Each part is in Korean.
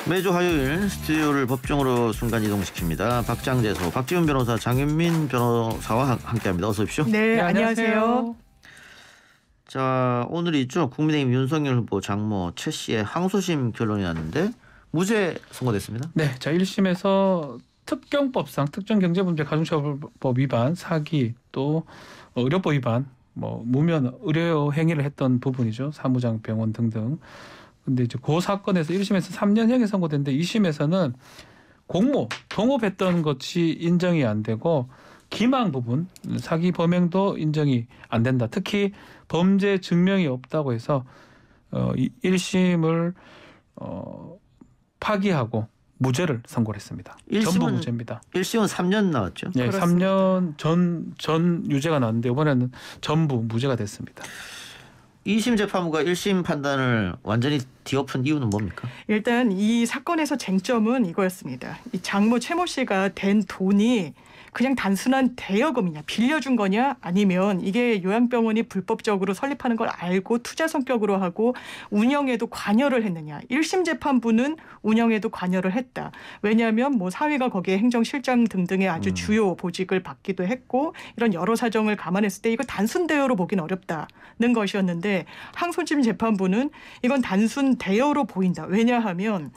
매주 화요일 스튜디오를 법정으로 순간 이동시킵니다. 박장재소, 박지훈 변호사, 장윤민 변호사와 함께합니다. 어서 오십시오. 네, 안녕하세요. 자, 오늘이죠. 국민의힘 윤석열 후보 장모 최 씨의 항소심 결론이 났는데 무죄 선고됐습니다. 네, 자 1심에서 특경법상 특정경제범죄 가중처벌법 위반, 사기, 또 의료법 위반, 무면 의료 행위를 했던 부분이죠. 사무장, 병원 등등. 근데 이제 그 사건에서 1심에서 3년형이 선고됐는데 2심에서는 공모, 동업했던 것이 인정이 안 되고 기망 부분, 사기 범행도 인정이 안 된다. 특히 범죄 증명이 없다고 해서 1심을 파기하고 무죄를 선고를 했습니다. 전부 무죄입니다. 1심은 3년 나왔죠? 네, 그렇습니다. 3년 전 유죄가 나왔는데 이번에는 전부 무죄가 됐습니다. 2심 재판부가 1심 판단을 완전히 뒤엎은 이유는 뭡니까? 일단 이 사건에서 쟁점은 이거였습니다. 이 장모 최모 씨가 댄 돈이 그냥 단순한 대여금이냐, 빌려준 거냐, 아니면 이게 요양병원이 불법적으로 설립하는 걸 알고 투자 성격으로 하고 운영에도 관여를 했느냐. 1심 재판부는 운영에도 관여를 했다. 왜냐하면 사위가 거기에 행정실장 등등의 아주 주요 보직을 받기도 했고 이런 여러 사정을 감안했을 때 이거 단순 대여로 보긴 어렵다는 것이었는데 항소심 재판부는 이건 단순 대여로 보인다. 왜냐하면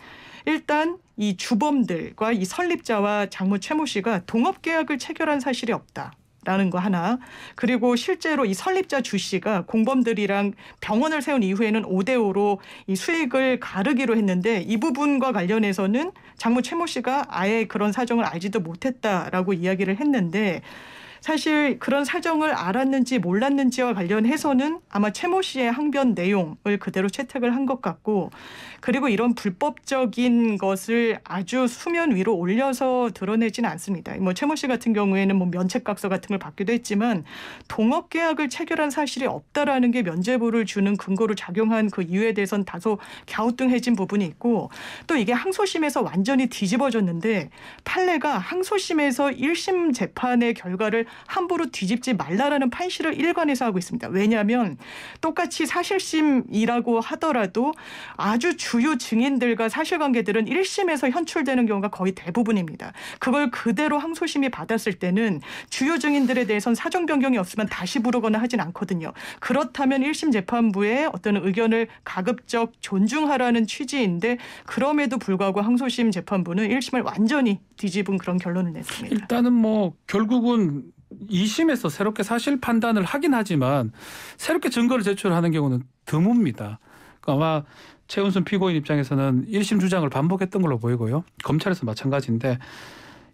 일단 이 주범들과 이 설립자와 장모 최모 씨가 동업계약을 체결한 사실이 없다라는 거 하나. 그리고 실제로 이 설립자 주 씨가 공범들이랑 병원을 세운 이후에는 5대5로 이 수익을 가르기로 했는데 이 부분과 관련해서는 장모 최모 씨가 아예 그런 사정을 알지도 못했다라고 이야기를 했는데 사실 그런 사정을 알았는지 몰랐는지와 관련해서는 아마 최모 씨의 항변 내용을 그대로 채택을 한 것 같고 그리고 이런 불법적인 것을 아주 수면 위로 올려서 드러내지는 않습니다. 최모 씨 같은 경우에는 면책각서 같은 걸 받기도 했지만 동업계약을 체결한 사실이 없다라는 게 면죄부를 주는 근거로 작용한 그 이유에 대해서는 다소 갸우뚱해진 부분이 있고 또 이게 항소심에서 완전히 뒤집어졌는데 판례가 항소심에서 1심 재판의 결과를 함부로 뒤집지 말라라는 판시를 일관해서 하고 있습니다. 왜냐하면 똑같이 사실심이라고 하더라도 아주 주요 증인들과 사실관계들은 1심에서 현출되는 경우가 거의 대부분입니다. 그걸 그대로 항소심이 받았을 때는 주요 증인들에 대해서는 사정 변경이 없으면 다시 부르거나 하진 않거든요. 그렇다면 1심 재판부의 어떤 의견을 가급적 존중하라는 취지인데 그럼에도 불구하고 항소심 재판부는 1심을 완전히 뒤집은 그런 결론을 냈습니다. 일단은 결국은 2심에서 새롭게 사실 판단을 하긴 하지만 새롭게 증거를 제출하는 경우는 드뭅니다. 그러니까 아마 최은순 피고인 입장에서는 1심 주장을 반복했던 걸로 보이고요. 검찰에서 마찬가지인데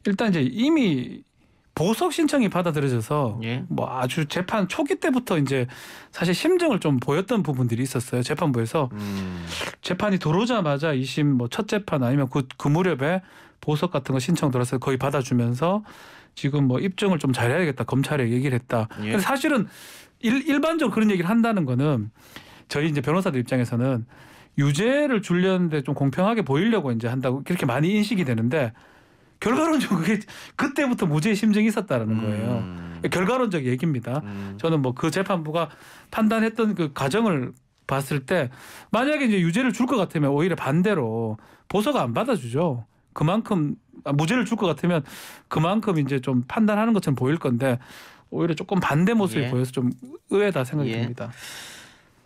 일단 이제 이미 보석 신청이 받아들여져서 아주 재판 초기 때부터 이제 사실 심증을 좀 보였던 부분들이 있었어요. 재판부에서 재판이 들어오자마자 2심 첫 재판 아니면 그 무렵에 보석 같은 거 신청 들어서 거의 받아주면서 지금 입증을 좀 잘해야겠다. 검찰에 얘기를 했다. 근데 사실은 일반적으로 그런 얘기를 한다는 거는 저희 이제 변호사들 입장에서는 유죄를 주려는데 좀 공평하게 보이려고 이제 한다고 그렇게 많이 인식이 되는데 결과론적으로 그게 그때부터 무죄의 심증이 있었다는 거예요. 결과론적 얘기입니다. 저는 그 재판부가 판단했던 그 과정을 봤을 때 만약에 이제 유죄를 줄 것 같으면 오히려 반대로 보석 안 받아주죠. 그만큼 무죄를 줄 것 같으면 그만큼 이제 좀 판단하는 것처럼 보일 건데 오히려 조금 반대 모습이 보여서 좀 의외다 생각이 듭니다.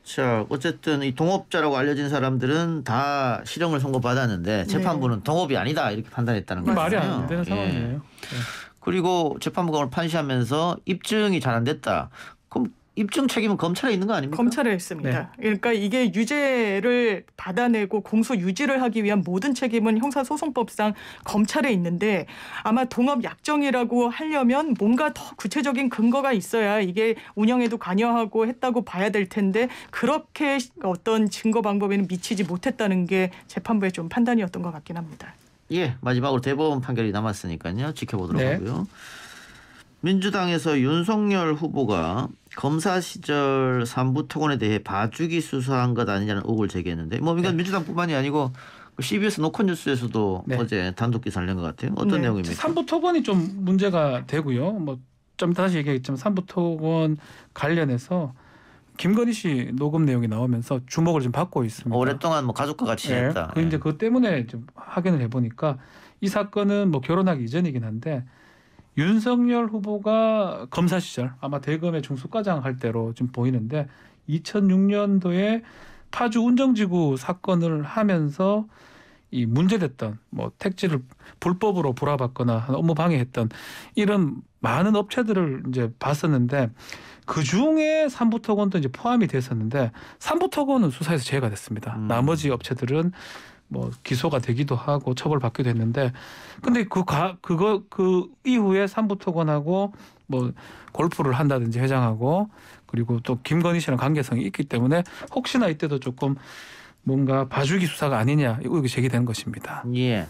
자, 어쨌든 이 동업자라고 알려진 사람들은 다 실형을 선고받았는데 재판부는 동업이 아니다 이렇게 판단했다는 거예요. 말이 안 되는 상황이에요. 그리고 재판부가 오늘 판시하면서 입증이 잘 안 됐다. 그럼 입증 책임은 검찰에 있는 거 아닙니까? 검찰에 있습니다. 그러니까 이게 유죄를 받아내고 공소 유지를 하기 위한 모든 책임은 형사소송법상 검찰에 있는데 아마 동업 약정이라고 하려면 뭔가 더 구체적인 근거가 있어야 이게 운영에도 관여하고 했다고 봐야 될 텐데 그렇게 어떤 증거 방법에는 미치지 못했다는 게 재판부의 좀 판단이었던 것 같긴 합니다. 마지막으로 대법원 판결이 남았으니까요. 지켜보도록 하고요. 민주당에서 윤석열 후보가 검사 시절 산부 토건에 대해 봐주기 수사한 것 아니냐는 의혹을 제기했는데 이건 민주당뿐만이 아니고 CBS 노컷뉴스에서도 어제 단독 기사를 낸 것 같아요. 어떤 내용입니까? 산부 토건이 좀 문제가 되고요. 좀 다시 얘기했지만 산부 토건 관련해서 김건희 씨 녹음 내용이 나오면서 주목을 좀 받고 있습니다. 오랫동안 뭐 가족과 같이 지냈다. 그 이제 그것 때문에 좀 확인을 해보니까 이 사건은 뭐 결혼하기 이전이긴 한데 윤석열 후보가 검사 시절 아마 대검의 중수과장 할 때로 좀 보이는데 2006년도에 파주 운정지구 사건을 하면서 이 문제됐던 뭐 택지를 불법으로 불화받거나 업무 방해했던 이런 많은 업체들을 이제 봤었는데 그 중에 삼부토건도 이제 포함이 됐었는데 삼부토건은 수사에서 제외가 됐습니다. 나머지 업체들은 뭐 기소가 되기도 하고 처벌받기도 했는데 근데 그 이후에 삼부토건하고 뭐 골프를 한다든지 회장하고 그리고 또 김건희 씨랑 관계성이 있기 때문에 혹시나 이때도 조금 뭔가 봐주기 수사가 아니냐 의혹이 제기되는 것입니다. 예.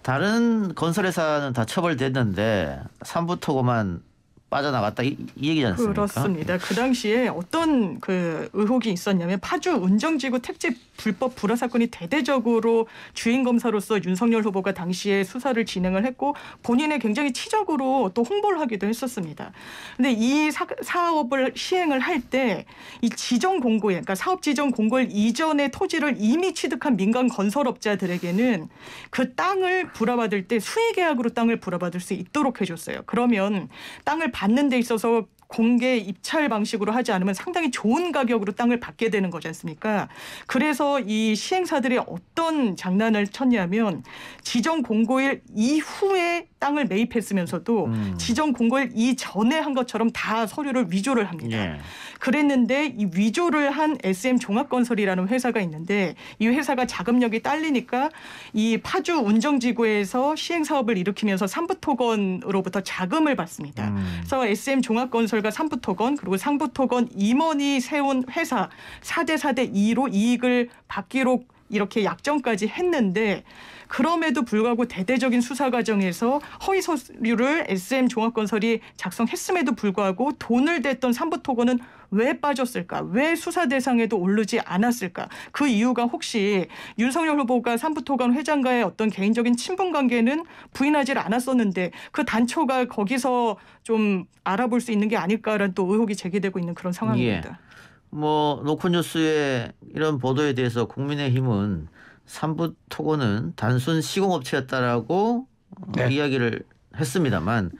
다른 건설회사는 다 처벌됐는데 삼부토고만 빠져나갔다 이 얘기지 않습니까? 그렇습니다. 그 당시에 어떤 그 의혹이 있었냐면 파주 운정지구 택지 불법 불화 사건이 대대적으로 주인 검사로서 윤석열 후보가 당시에 수사를 진행을 했고 본인의 굉장히 치적으로 또 홍보를 하기도 했었습니다. 근데 이 사업을 시행을 할 때 이 지정 공고에 그러니까 사업 지정 공고일 이전의 토지를 이미 취득한 민간 건설업자들에게는 그 땅을 불화받을 때 수의 계약으로 땅을 불화받을 수 있도록 해줬어요. 그러면 땅을 받는 데 있어서 공개 입찰 방식으로 하지 않으면 상당히 좋은 가격으로 땅을 받게 되는 거지 않습니까? 그래서 이 시행사들이 어떤 장난을 쳤냐면 지정 공고일 이후에 땅을 매입했으면서도 지정 공고일 이전에 한 것처럼 다 서류를 위조를 합니다. 예. 그랬는데 이 위조를 한 SM종합건설이라는 회사가 있는데 이 회사가 자금력이 딸리니까 이 파주 운정지구에서 시행사업을 일으키면서 삼부토건으로부터 자금을 받습니다. 그래서 SM종합건설과 삼부토건 그리고 상부토건 임원이 세운 회사 4대 2로 이익을 받기로 이렇게 약정까지 했는데 그럼에도 불구하고 대대적인 수사 과정에서 허위 서류를 SM종합건설이 작성했음에도 불구하고 돈을 댔던 삼부토건은 왜 빠졌을까? 왜 수사 대상에도 오르지 않았을까? 그 이유가 혹시 윤석열 후보가 삼부토건 회장과의 어떤 개인적인 친분 관계는 부인하지 않았었는데 그 단초가 거기서 좀 알아볼 수 있는 게 아닐까라는 또 의혹이 제기되고 있는 그런 상황입니다. 예. 뭐 노컷뉴스의 이런 보도에 대해서 국민의힘은 삼부토건은 단순 시공업체였다라고 네. 이야기를 했습니다만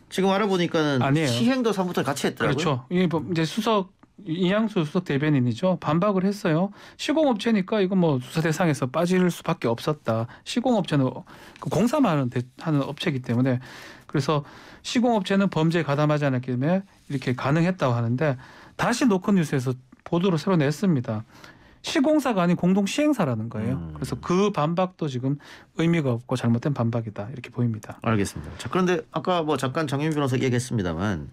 지금 알아보니까는 아니에요. 시행도 삼부토건 같이 했더라고요. 그렇죠. 이게 이제 이양수 수석 대변인이죠. 반박을 했어요. 시공업체니까 이거 뭐 수사 대상에서 빠질 수밖에 없었다. 시공업체는 그 공사만 하는 업체이기 때문에 그래서 시공업체는 범죄에 가담하지 않았기 때문에 이렇게 가능했다고 하는데 다시 노컷뉴스에서 보도를 새로 냈습니다. 시공사가 아닌 공동 시행사라는 거예요. 그래서 그 반박도 지금 의미가 없고 잘못된 반박이다 이렇게 보입니다. 알겠습니다. 자, 그런데 아까 뭐 잠깐 장윤 변호사 얘기했습니다만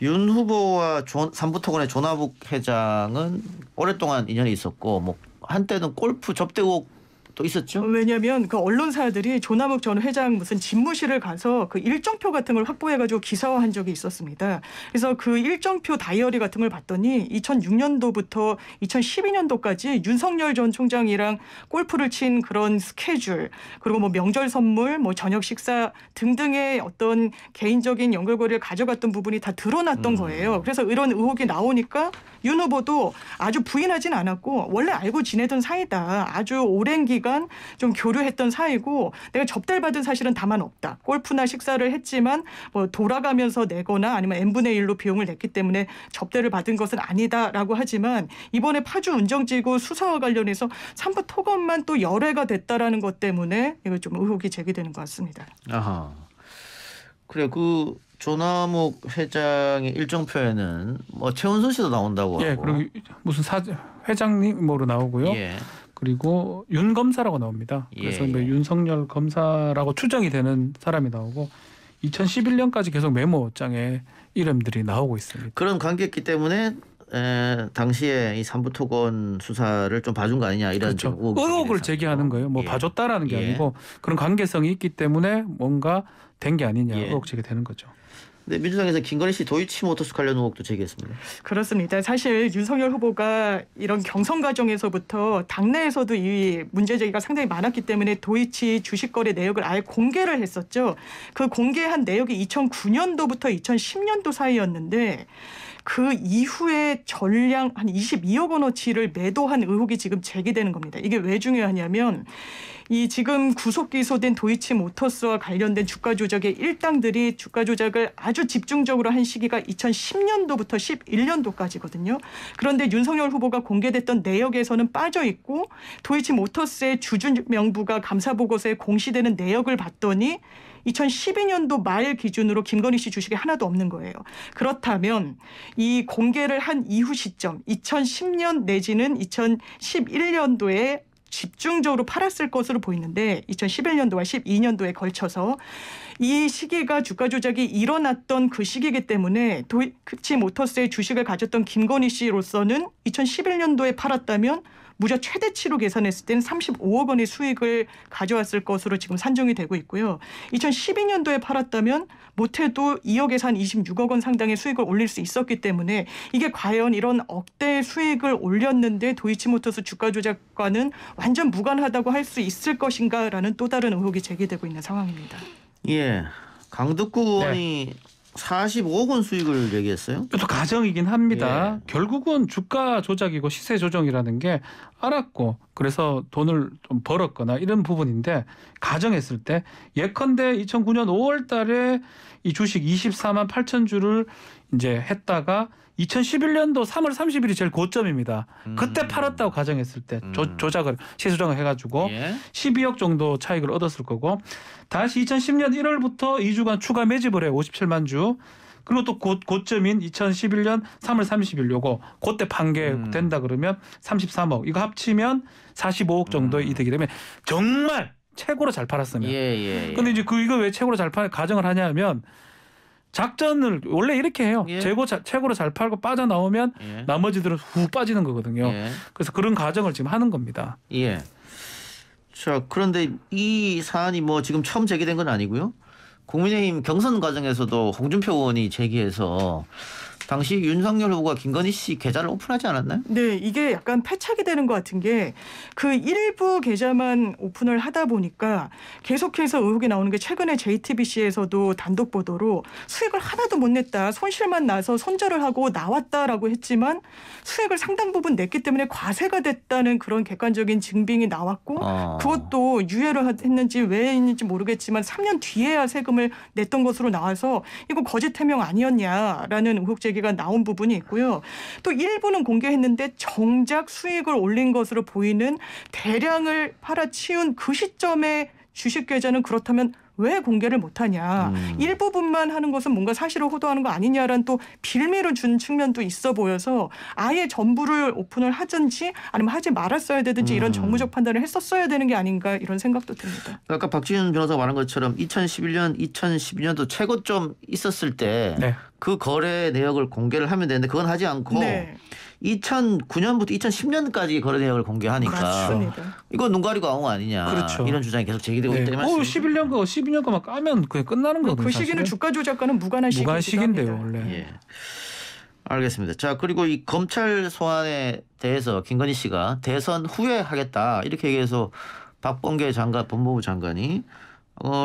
윤 후보와 삼부토건의 조나북 회장은 오랫동안 인연이 있었고 뭐 한때는 골프 접대 의혹 또 있었죠? 왜냐하면 그 언론사들이 조남욱 전 회장 무슨 집무실을 가서 그 일정표 같은 걸 확보해가지고 기사화한 적이 있었습니다. 그래서 그 일정표 다이어리 같은 걸 봤더니 2006년도부터 2012년도까지 윤석열 전 총장이랑 골프를 친 그런 스케줄 그리고 뭐 명절 선물, 뭐 저녁 식사 등등의 어떤 개인적인 연결고리를 가져갔던 부분이 다 드러났던 거예요. 그래서 이런 의혹이 나오니까 윤 후보도 아주 부인하진 않았고 원래 알고 지내던 사이다. 아주 오랜 기간 좀 교류했던 사이고 내가 접대를 받은 사실은 다만 없다. 골프나 식사를 했지만 뭐 돌아가면서 내거나 아니면 n분의 1로 비용을 냈기 때문에 접대를 받은 것은 아니다라고 하지만 이번에 파주 운정지구 수사와 관련해서 삼부토건만 또 열애가 됐다라는 것 때문에 이거 좀 의혹이 제기되는 것 같습니다. 아하. 그래 그 조남욱 회장의 일정표에는 뭐 최은순 씨도 나온다고 예, 하고. 그리고 무슨 회장님으로 나오고요. 예. 그리고 윤 검사라고 나옵니다. 그래서 예, 뭐 예. 윤석열 검사라고 추정이 되는 사람이 나오고 2011년까지 계속 메모장에 이름들이 나오고 있습니다. 그런 관계였기 때문에 당시에 이 삼부토건 수사를 좀 봐준 거 아니냐 이런 그렇죠. 좀 의혹을 제기하는 거예요. 뭐 예. 봐줬다라는 게 예. 아니고 그런 관계성이 있기 때문에 뭔가 된 게 아니냐 예. 의혹 제기되는 거죠. 근데 민주당에서 김건희 씨 도이치모터스 관련 의혹도 제기했습니다. 그렇습니다. 사실 윤석열 후보가 이런 경선 과정에서부터 당내에서도 이 문제 제기가 상당히 많았기 때문에 도이치 주식 거래 내역을 아예 공개를 했었죠. 그 공개한 내역이 2009년도부터 2010년도 사이였는데 그 이후에 전량 한 22억 원어치를 매도한 의혹이 지금 제기되는 겁니다. 이게 왜 중요하냐면 이 지금 구속 기소된 도이치모터스와 관련된 주가 조작의 일당들이 주가 조작을 아주 집중적으로 한 시기가 2010년도부터 11년도까지거든요. 그런데 윤석열 후보가 공개됐던 내역에서는 빠져 있고 도이치모터스의 주주 명부가 감사 보고서에 공시되는 내역을 봤더니 2012년도 말 기준으로 김건희 씨 주식이 하나도 없는 거예요. 그렇다면 이 공개를 한 이후 시점 2010년 내지는 2011년도에 집중적으로 팔았을 것으로 보이는데 2011년도와 12년도에 걸쳐서 이 시기가 주가 조작이 일어났던 그 시기이기 때문에 도이치모터스의 주식을 가졌던 김건희 씨로서는 2011년도에 팔았다면 무려 최대치로 계산했을 때는 35억 원의 수익을 가져왔을 것으로 지금 산정이 되고 있고요. 2012년도에 팔았다면 못해도 2억에서 한 26억 원 상당의 수익을 올릴 수 있었기 때문에 이게 과연 이런 억대의 수익을 올렸는데 도이치모터스 주가 조작과는 완전 무관하다고 할 수 있을 것인가라는 또 다른 의혹이 제기되고 있는 상황입니다. 예, 강덕구 의원이 45억 원 수익을 얘기했어요. 이것도 가정이긴 합니다. 결국은 주가 조작이고 시세 조정이라는 게 알았고 그래서 돈을 좀 벌었거나 이런 부분인데 가정했을 때 예컨대 2009년 5월 달에 이 주식 24만 8천 주를 이제 했다가 2011년도 3월 30일이 제일 고점입니다. 그때 팔았다고 가정했을 때 조작을 시세 조정을 해가지고 12억 정도 차익을 얻었을 거고 다시 2010년 1월부터 2주간 추가 매집을 해요. 57만 주. 그리고 또 고점인 2011년 3월 30일 요거 그때 판매된다 그러면 33억. 이거 합치면 45억 정도의 이득이 되면 정말 최고로 잘 팔았으면. 근데 이제 이거 왜 최고로 잘 가정을 하냐면 작전을 원래 이렇게 해요. 최고로 잘 팔고 빠져나오면 나머지들은 훅 빠지는 거거든요. 그래서 그런 가정을 지금 하는 겁니다. 예. 자, 그런데 이 사안이 뭐 지금 처음 제기된 건 아니고요. 국민의힘 경선 과정에서도 홍준표 의원이 제기해서 당시 윤석열 후보가 김건희 씨 계좌를 오픈하지 않았나요? 네, 이게 약간 패착이 되는 것 같은 게 그 일부 계좌만 오픈을 하다 보니까 계속해서 의혹이 나오는 게 최근에 JTBC에서도 단독 보도로 수익을 하나도 못 냈다. 손실만 나서 손절을 하고 나왔다라고 했지만 수익을 상당 부분 냈기 때문에 과세가 됐다는 그런 객관적인 증빙이 나왔고 그것도 유예를 했는지 왜 했는지 모르겠지만 3년 뒤에야 세금을 냈던 것으로 나와서 이거 거짓 해명 아니었냐라는 의혹 제기가 나온 부분이 있고요. 또 일부는 공개했는데 정작 수익을 올린 것으로 보이는 대량을 팔아치운 그 시점에 주식 계좌는 그렇다면 왜 공개를 못하냐. 일부분만 하는 것은 뭔가 사실을 호도하는 거 아니냐라는 또 빌미를 준 측면도 있어 보여서 아예 전부를 오픈을 하든지 아니면 하지 말았어야 되든지 이런 정무적 판단을 했었어야 되는 게 아닌가 이런 생각도 듭니다. 아까 박지윤 변호사가 말한 것처럼 2011년, 2012년도 최고점 있었을 때 그 거래 내역을 공개를 하면 되는데 그건 하지 않고 2009년부터 2010년까지 거래 내역을 공개하니까 맞습니다. 이건 눈 가리고 아웅 아니냐. 그렇죠. 이런 주장이 계속 제기되고 있기 때문에 11년 거 12년 거만 까면 그게 끝나는 거거든요. 그 시기는 주가 조작과는 무관한 시기인데요. 원래. 예. 알겠습니다. 자, 그리고 이 검찰 소환에 대해서 김건희 씨가 대선 후에 하겠다 이렇게 얘기해서 박범계 장관, 법무부 장관이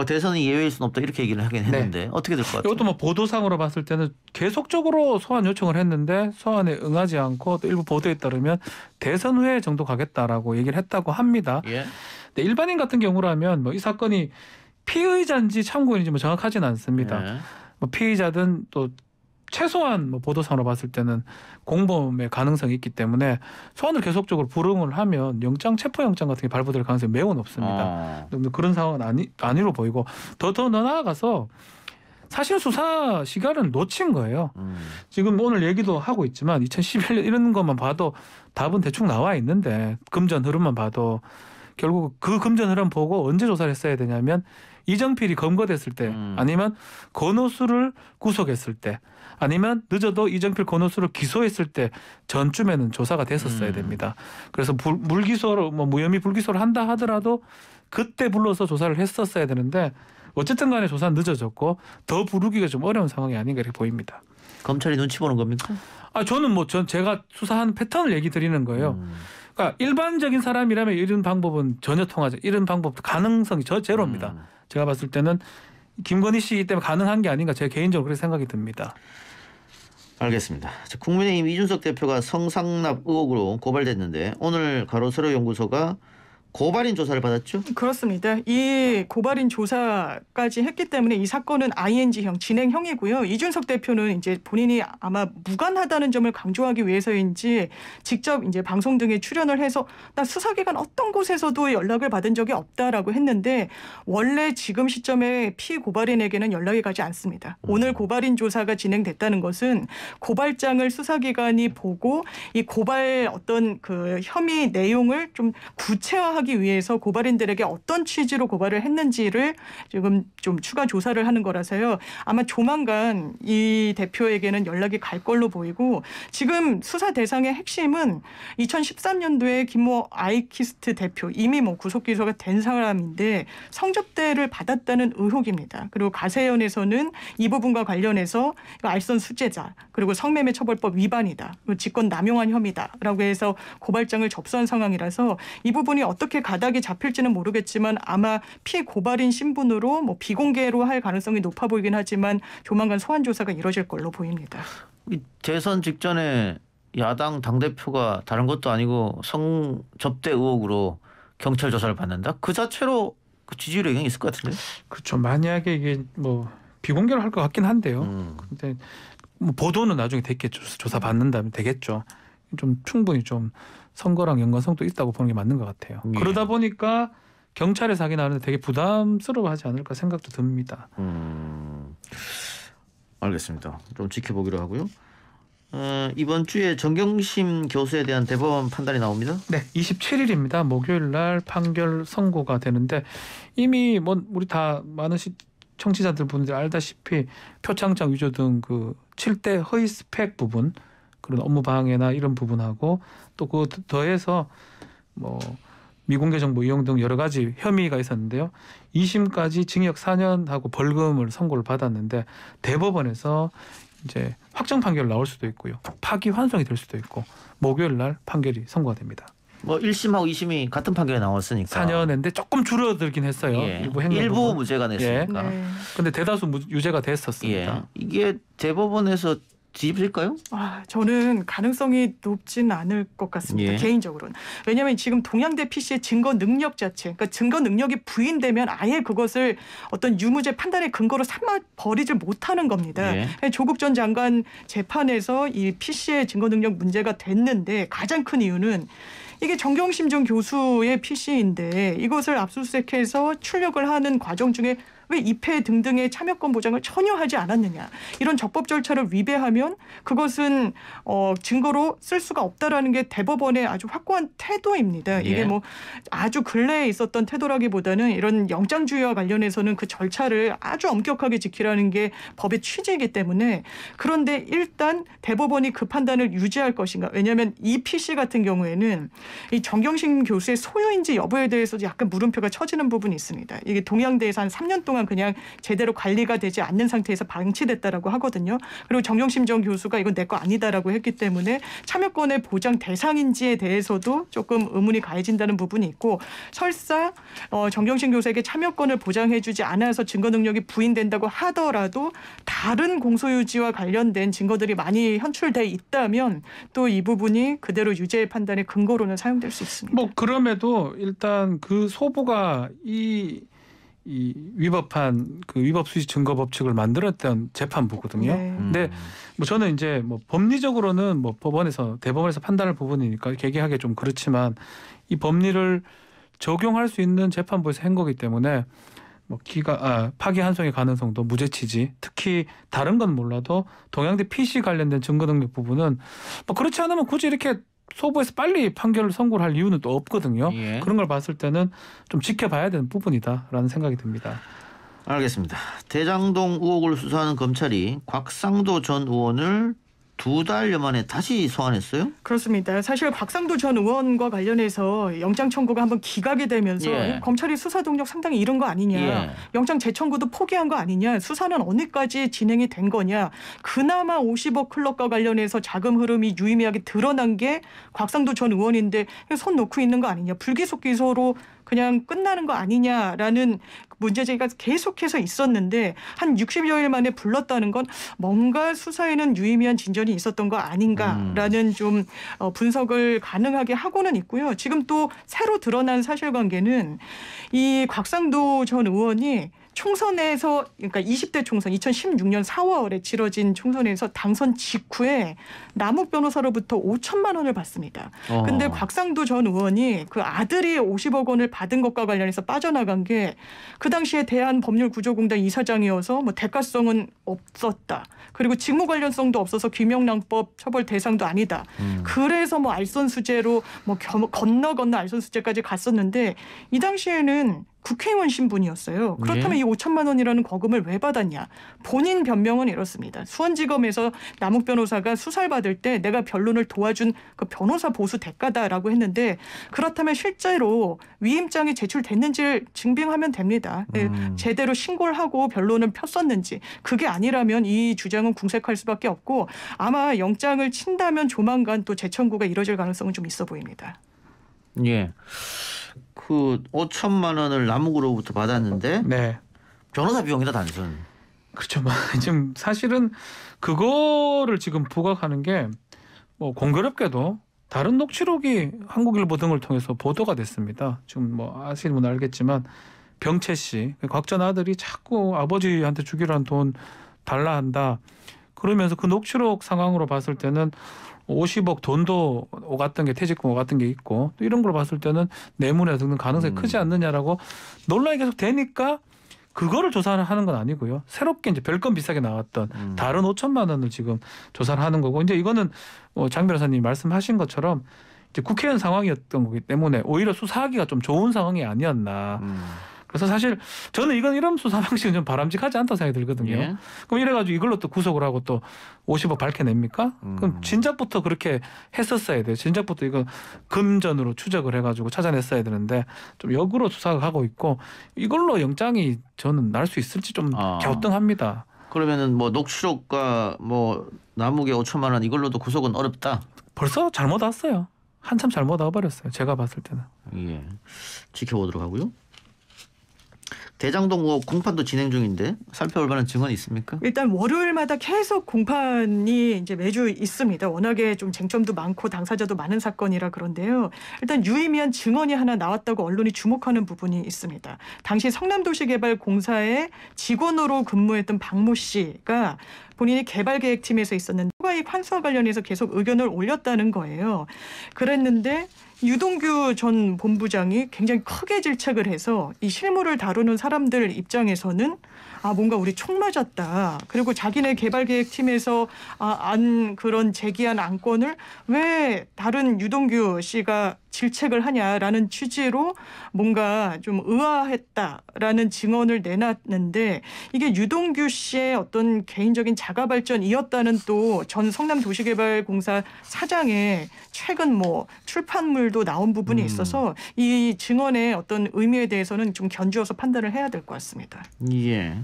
대선이 예외일 수는 없다 이렇게 얘기를 하긴 했는데 어떻게 될 것 같아요? 이것도 뭐 보도상으로 봤을 때는 계속적으로 소환 요청을 했는데 소환에 응하지 않고 또 일부 보도에 따르면 대선 후에 정도 가겠다라고 얘기를 했다고 합니다. 근데 일반인 같은 경우라면 뭐 이 사건이 피의자인지 참고인인지 뭐 정확하지는 않습니다. 뭐 피의자든 또 최소한 뭐 보도상으로 봤을 때는 공범의 가능성이 있기 때문에 소환을 계속적으로 불응을 하면 체포영장 같은 게 발부될 가능성이 매우 높습니다. 그런 상황은 아니로 보이고 더 나아가서 사실 수사 시간은 놓친 거예요. 지금 오늘 얘기도 하고 있지만 2011년 이런 것만 봐도 답은 대충 나와 있는데 금전 흐름만 봐도 결국 그 금전 흐름 보고 언제 조사를 했어야 되냐면 이정필이 검거됐을 때 아니면 권오수를 구속했을 때 아니면 늦어도 이정필 권오수를 기소했을 때 전쯤에는 조사가 됐었어야 됩니다. 그래서 물기소로 뭐 무혐의 불기소를 한다 하더라도 그때 불러서 조사를 했었어야 되는데 어쨌든 간에 조사는 늦어졌고 더 부르기가 좀 어려운 상황이 아닌가 이렇게 보입니다. 검찰이 눈치 보는 겁니까? 저는 제가 수사한 패턴을 얘기 드리는 거예요. 그러니까 일반적인 사람이라면 이런 방법은 전혀 통하지. 이런 방법도 가능성이 제로입니다. 제가 봤을 때는 김건희 씨 때문에 가능한 게 아닌가 제 개인적으로 그렇게 생각이 듭니다. 알겠습니다. 자, 국민의힘 이준석 대표가 성상납 의혹으로 고발됐는데 오늘 가로세로 연구소가 고발인 조사를 받았죠? 그렇습니다. 이 고발인 조사까지 했기 때문에 이 사건은 ING형 진행형이고요. 이준석 대표는 이제 본인이 아마 무관하다는 점을 강조하기 위해서인지 직접 이제 방송 등에 출연을 해서 나 수사기관 어떤 곳에서도 연락을 받은 적이 없다라고 했는데 원래 지금 시점에 피고발인에게는 연락이 가지 않습니다. 오늘 고발인 조사가 진행됐다는 것은 고발장을 수사기관이 보고 이 고발 어떤 그 혐의 내용을 좀 구체화하기 위해서 고발인들에게 어떤 취지로 고발을 했는지를 지금 좀 추가 조사를 하는 거라서요. 아마 조만간 이 대표에게는 연락이 갈 걸로 보이고 지금 수사 대상의 핵심은 2013년도에 김모 아이키스트 대표 이미 뭐 구속 기소가 된 사람인데 성접대를 받았다는 의혹입니다. 그리고 가세연에서는 이 부분과 관련해서 알선 수재자 그리고 성매매 처벌법 위반이다. 그리고 직권 남용한 혐의다라고 해서 고발장을 접수한 상황이라서 이 부분이 어떻게 가닥이 잡힐지는 모르겠지만 아마 피고발인 신분으로 뭐 비공개로 할 가능성이 높아 보이긴 하지만 조만간 소환 조사가 이뤄질 걸로 보입니다. 이 대선 직전에 야당 당대표가 다른 것도 아니고 성접대 의혹으로 경찰 조사를 받는다? 그 자체로 그 지지율에 영향이 있을 것 같은데? 그렇죠. 만약에 이게 뭐 비공개로 할 것 같긴 한데요. 근데 뭐 보도는 나중에 됐겠죠. 조사 받는다면 되겠죠. 좀 충분히 좀 선거랑 연관성도 있다고 보는 게 맞는 것 같아요. 예. 그러다 보니까 경찰에서 하긴 하는데 되게 부담스러워하지 않을까 생각도 듭니다. 알겠습니다. 좀 지켜보기로 하고요. 이번 주에 정경심 교수에 대한 대법원 판단이 나옵니다. 네, 27일입니다. 목요일 날 판결 선고가 되는데 이미 뭐 우리 다 많은 청취자들 분들 알다시피 표창장 위조 등 그 7대 허위 스펙 부분 그런 업무 방해나 이런 부분하고 또 그 더해서 뭐 미공개 정보 이용 등 여러 가지 혐의가 있었는데요. 2심까지 징역 4년하고 벌금을 선고를 받았는데 대법원에서 이제 확정 판결 나올 수도 있고요. 파기환송이 될 수도 있고 목요일 날 판결이 선고가 됩니다. 뭐 1심하고 2심이 같은 판결이 나왔으니까 4년인데 조금 줄어들긴 했어요. 예. 일부 일부 무죄가 냈으니까. 네. 근데 대다수 유죄가 됐었습니다. 예. 이게 대법원에서 뒤집힐까요? 저는 가능성이 높진 않을 것 같습니다. 예. 개인적으로는. 왜냐하면 지금 동양대 PC의 증거 능력 자체, 그러니까 증거 능력이 부인되면 아예 그것을 어떤 유무죄 판단의 근거로 삼아 버리질 못하는 겁니다. 예. 조국 전 장관 재판에서 이 PC의 증거 능력 문제가 됐는데 가장 큰 이유는 이게 정경심 전 교수의 PC인데 이것을 압수수색해서 출력을 하는 과정 중에 왜 입회 등등의 참여권 보장을 전혀 하지 않았느냐. 이런 적법 절차를 위배하면 그것은 증거로 쓸 수가 없다라는 게 대법원의 아주 확고한 태도입니다. 이게 예. 뭐 아주 근래에 있었던 태도라기보다는 이런 영장주의와 관련해서는 그 절차를 아주 엄격하게 지키라는 게 법의 취지이기 때문에 그런데 일단 대법원이 그 판단을 유지할 것인가. 왜냐하면 이 PC 같은 경우에는 이 정경심 교수의 소유인지 여부에 대해서도 약간 물음표가 쳐지는 부분이 있습니다. 이게 동양대에서 한 3년 동안 그냥 제대로 관리가 되지 않는 상태에서 방치됐다라고 하거든요. 그리고 정경심 전 교수가 이건 내 거 아니다라고 했기 때문에 참여권의 보장 대상인지에 대해서도 조금 의문이 가해진다는 부분이 있고 설사 정경심 교수에게 참여권을 보장해주지 않아서 증거 능력이 부인된다고 하더라도 다른 공소유지와 관련된 증거들이 많이 현출돼 있다면 또 이 부분이 그대로 유죄 판단의 근거로는 사용될 수 있습니다. 뭐 그럼에도 일단 그 소부가 이 위법한 그 위법 수시 증거 법칙을 만들었던 재판부거든요. 네. 근데 뭐 저는 이제 뭐 법리적으로는 뭐 대법원에서 판단할 부분이니까 개개하게 좀 그렇지만 이 법리를 적용할 수 있는 재판부에서 한 거기 때문에 뭐 파기환송의 가능성도 무죄치지. 특히 다른 건 몰라도 동양대 PC 관련된 증거 능력 부분은 뭐 그렇지 않으면 굳이 이렇게 소부에서 빨리 판결을 선고를 할 이유는 또 없거든요. 예. 그런 걸 봤을 때는 좀 지켜봐야 되는 부분이다라는 생각이 듭니다. 알겠습니다. 대장동 의혹을 수사하는 검찰이 곽상도 전 의원을 2달여 만에 다시 소환했어요? 그렇습니다. 사실 곽상도 전 의원과 관련해서 영장 청구가 한번 기각이 되면서 예. 검찰이 수사 동력 상당히 잃은 거 아니냐. 예. 영장 재청구도 포기한 거 아니냐. 수사는 어디까지 진행이 된 거냐. 그나마 50억 클럽과 관련해서 자금 흐름이 유의미하게 드러난 게 곽상도 전 의원인데 손 놓고 있는 거 아니냐. 불기소 기소로 그냥 끝나는 거 아니냐라는 문제 제기가 계속해서 있었는데 한 60여일 만에 불렀다는 건 뭔가 수사에는 유의미한 진전이 있었던 거 아닌가라는 좀 분석을 가능하게 하고는 있고요. 지금 또 새로 드러난 사실관계는 이 곽상도 전 의원이 총선에서 그러니까 20대 총선 2016년 4월에 치러진 총선에서 당선 직후에 남욱 변호사로부터 5천만 원을 받습니다. 근데 곽상도 전 의원이 그 아들이 50억 원을 받은 것과 관련해서 빠져나간 게 그 당시에 대한법률구조공단 이사장이어서 뭐 대가성은 없었다. 그리고 직무 관련성도 없어서 김영란법 처벌 대상도 아니다. 그래서 뭐 알선수재로 뭐 건너 알선수재까지 갔었는데 이 당시에는 국회의원 신분이었어요. 그렇다면 이 5천만 원이라는 거금을 왜 받았냐. 본인 변명은 이렇습니다. 수원지검에서 남욱 변호사가 수사를 받을 때 내가 변론을 도와준 그 변호사 보수 대가다라고 했는데 그렇다면 실제로 위임장이 제출됐는지를 증빙하면 됩니다. 제대로 신고를 하고 변론을 폈었는지. 그게 아니라면 이 주장은 궁색할 수밖에 없고 아마 영장을 친다면 조만간 또 재청구가 이뤄질 가능성은 좀 있어 보입니다. 예. 그 5천만 원을 남욱으로부터 받았는데 네. 변호사 비용이다 단순. 그렇죠. 지금 사실은 그거를 지금 부각하는 게 뭐 공교롭게도 다른 녹취록이 한국일보 등을 통해서 보도가 됐습니다. 지금 뭐 아시는 분 알겠지만 병채 씨, 곽 전 아들이 자꾸 아버지한테 주기로 한 돈 달라 한다. 그러면서 그 녹취록 상황으로 봤을 때는 50억 돈도 오갔던 게 퇴직금 오갔던 게 있고 또 이런 걸 봤을 때는 뇌물에 등등 가능성이 크지 않느냐라고 논란이 계속 되니까 그거를 조사하는 건 아니고요. 새롭게 이제 별건 비싸게 나왔던 다른 5천만 원을 지금 조사를 하는 거고 이제 이거는 장 변호사님이 말씀하신 것처럼 이제 국회의원 상황이었던 거기 때문에 오히려 수사하기가 좀 좋은 상황이 아니었나. 그래서 사실 저는 이런 수사 방식은 좀 바람직하지 않다고 생각이 들거든요. 예. 그럼 이래가지고 이걸로 또 구속을 하고 또 50억 밝혀냅니까? 그럼 진작부터 그렇게 했었어야 돼요. 진작부터 이거 금전으로 추적을 해가지고 찾아냈어야 되는데 좀 역으로 수사가 하고 있고 이걸로 영장이 저는 날 수 있을지 좀 갸우뚱합니다. 그러면은 뭐 녹취록과 뭐 남욱의 5천만 원 이걸로도 구속은 어렵다. 벌써 잘못 왔어요. 한참 잘못 와버렸어요. 제가 봤을 때는. 예. 지켜보도록 하고요. 대장동 의혹 공판도 진행 중인데 살펴볼 만한 증언이 있습니까? 일단 월요일마다 계속 공판이 이제 매주 있습니다. 워낙에 좀 쟁점도 많고 당사자도 많은 사건이라 그런데요. 일단 유의미한 증언이 하나 나왔다고 언론이 주목하는 부분이 있습니다. 당시 성남도시개발공사의 직원으로 근무했던 박모 씨가 본인이 개발계획팀에서 있었는데 초과이익 환수와 관련해서 계속 의견을 올렸다는 거예요. 그랬는데 유동규 전 본부장이 굉장히 크게 질책을 해서 이 실무를 다루는 사람들 입장에서는 뭔가 우리 총 맞았다. 그리고 자기네 개발계획팀에서 그런 제기한 안건을 왜 다른 유동규 씨가 질책을 하냐라는 취지로 뭔가 좀 의아했다라는 증언을 내놨는데 이게 유동규 씨의 어떤 개인적인 자가 발전이었다는 또 전 성남도시개발공사 사장의 최근 뭐 출판물도 나온 부분이 있어서 이 증언의 어떤 의미에 대해서는 좀 견주어서 판단을 해야 될 것 같습니다. 예.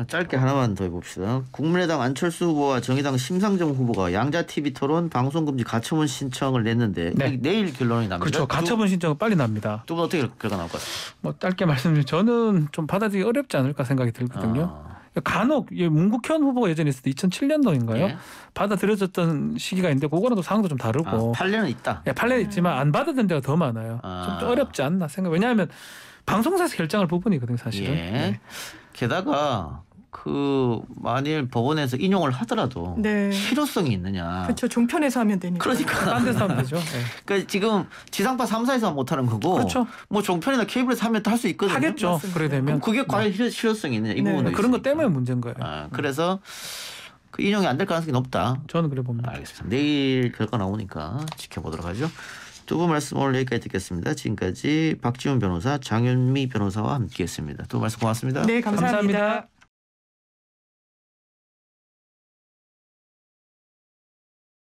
짧게 하나만 더 해봅시다. 국민의당 안철수 후보와 정의당 심상정 후보가 양자-TV 토론 방송금지 가처분 신청을 냈는데 네. 내일 결론이 납니다. 그렇죠. 가처분 신청은 빨리 납니다. 두 분 어떻게 결과 나올 것 같습니까? 뭐 짧게 말씀드리면 저는 좀 받아들이기 어렵지 않을까 생각이 들거든요. 간혹 문국현 후보가 예전에 있을 때 2007년도인가요? 예. 받아들여졌던 시기가 있는데 그거랑 또 상황도 좀 다르고. 판례는 있다. 예, 판례는 있지만 안 받아들인 데가 더 많아요. 좀 어렵지 않나 생각. 왜냐하면 방송사에서 결정할 부분이거든요, 사실은. 예. 네. 게다가 만일 법원에서 인용을 하더라도 네. 실효성이 있느냐. 그렇죠. 종편에서 하면 되니까. 그러니까. 딴 데서 하면 되죠. 네. 그러니까 지금 지상파 3사에서 못하는 거고 그렇죠. 뭐 종편이나 케이블에서 하면 또 할 수 있거든요. 하겠죠. 맞습니다. 그래 되면. 그럼 그게 과연 실효성이 있느냐 이 네. 부분도 그런 것 있으니까. 때문에 문제인 거예요. 그래서 그 인용이 안 될 가능성이 높다. 저는 그래 봅니다. 알겠습니다. 내일 결과 나오니까 지켜보도록 하죠. 두 분 말씀 오늘 여기까지 듣겠습니다. 지금까지 박지훈 변호사, 장윤미 변호사와 함께했습니다. 두 분 말씀 고맙습니다. 네, 감사합니다. 감사합니다.